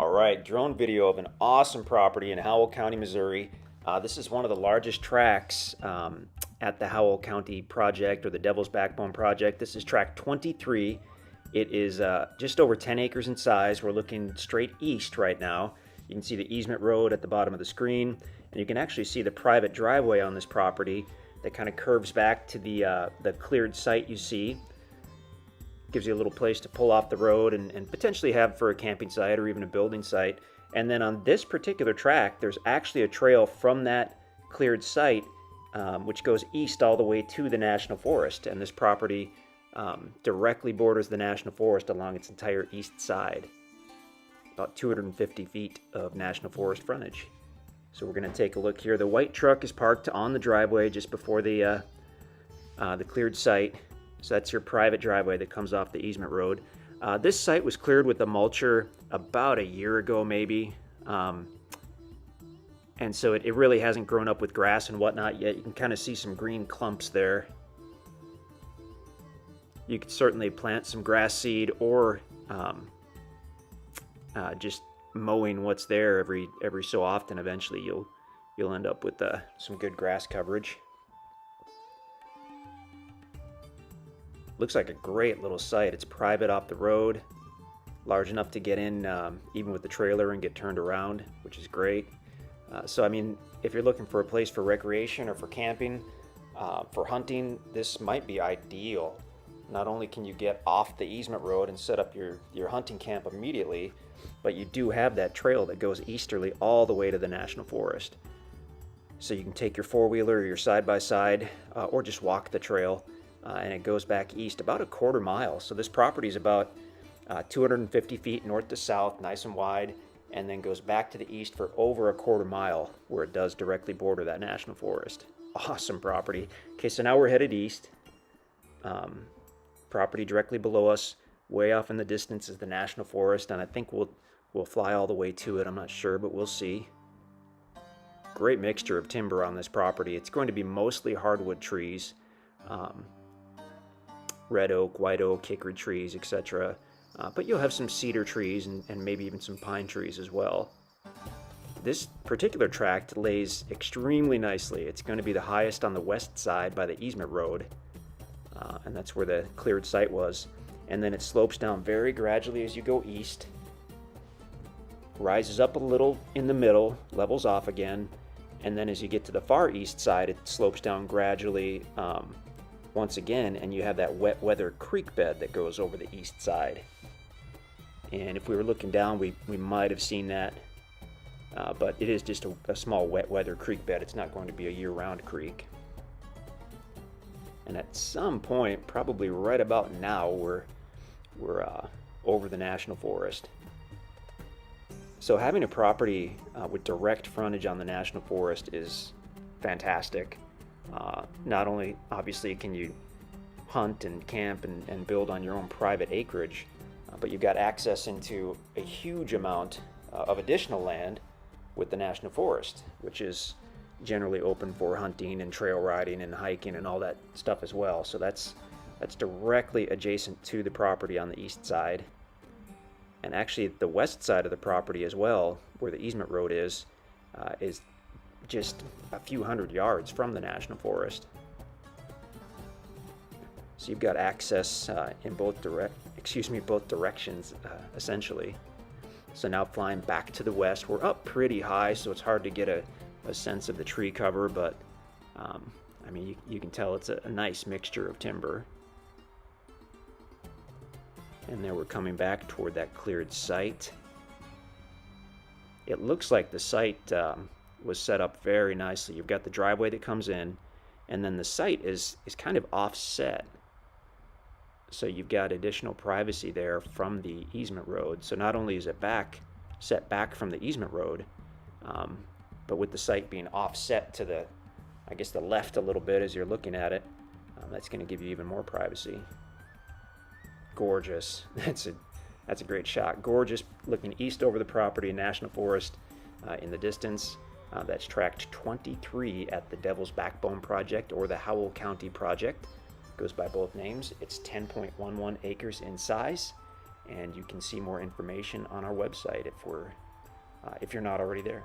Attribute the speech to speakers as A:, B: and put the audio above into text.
A: All right, drone video of an awesome property in Howell County, Missouri. This is one of the largest tracts at the Howell County project, or the Devil's Backbone project. This is tract 23. It is just over 10 acres in size. We're looking straight east right now. You can see the easement road at the bottom of the screen, and you can actually see the private driveway on this property that kind of curves back to the cleared site you see. Gives you a little place to pull off the road and potentially have for a camping site or even a building site. And then on this particular tract, there's actually a trail from that cleared site which goes east all the way to the National Forest. And this property directly borders the National Forest along its entire east side. About 250 feet of National Forest frontage. So we're going to take a look here. The white truck is parked on the driveway just before the cleared site. So that's your private driveway that comes off the easement road. This site was cleared with a mulcher about a year ago, maybe. And so it really hasn't grown up with grass and whatnot yet. You can kind of see some green clumps there. You could certainly plant some grass seed or just mowing what's there every so often. Eventually you'll end up with some good grass coverage. Looks like a great little site. It's private off the road, large enough to get in even with the trailer and get turned around, which is great. So I mean, if you're looking for a place for recreation or for camping, for hunting, this might be ideal. Not only can you get off the easement road and set up your hunting camp immediately, but you do have that trail that goes easterly all the way to the National Forest. So you can take your four-wheeler or your side-by-side or just walk the trail. And it goes back east about a quarter mile. So this property is about 250 feet north to south, nice and wide, and then goes back to the east for over a quarter mile, where it does directly border that National Forest. Awesome property. Okay, so now we're headed east. Property directly below us, way off in the distance, is the National Forest, and I think we'll fly all the way to it. I'm not sure, but we'll see. Great mixture of timber on this property. It's going to be mostly hardwood trees. Red oak, white oak, hickory trees, etc. But you'll have some cedar trees and maybe even some pine trees as well. This particular tract lays extremely nicely. It's going to be the highest on the west side by the easement road, and that's where the cleared site was. And then it slopes down very gradually as you go east, rises up a little in the middle, levels off again, and then as you get to the far east side, it slopes down gradually once again, and you have that wet weather creek bed that goes over the east side. And if we were looking down, we might have seen that, but it is just a small wet weather creek bed. It's not going to be a year-round creek. And at some point, probably right about now, we're over the National Forest. So having a property with direct frontage on the National Forest is fantastic. Not only obviously can you hunt and camp and build on your own private acreage, but you've got access into a huge amount of additional land with the National Forest, which is generally open for hunting and trail riding and hiking and all that stuff as well. So that's directly adjacent to the property on the east side. And actually the west side of the property as well, where the easement road is just a few hundred yards from the National Forest. So you've got access in both directions, essentially. So now flying back to the west, we're up pretty high, so it's hard to get a sense of the tree cover, but I mean, you can tell it's a nice mixture of timber. And then we're coming back toward that cleared site. It looks like the site was set up very nicely. You've got the driveway that comes in, and then the site is kind of offset. So you've got additional privacy there from the easement road. So not only is it set back from the easement road, but with the site being offset to the left a little bit as you're looking at it, that's going to give you even more privacy. Gorgeous. That's a great shot. Gorgeous, looking east over the property, National Forest in the distance. That's tract 23 at the Devil's Backbone project, or the Howell County project. Goes by both names. It's 10.11 acres in size, and you can see more information on our website if you're not already there.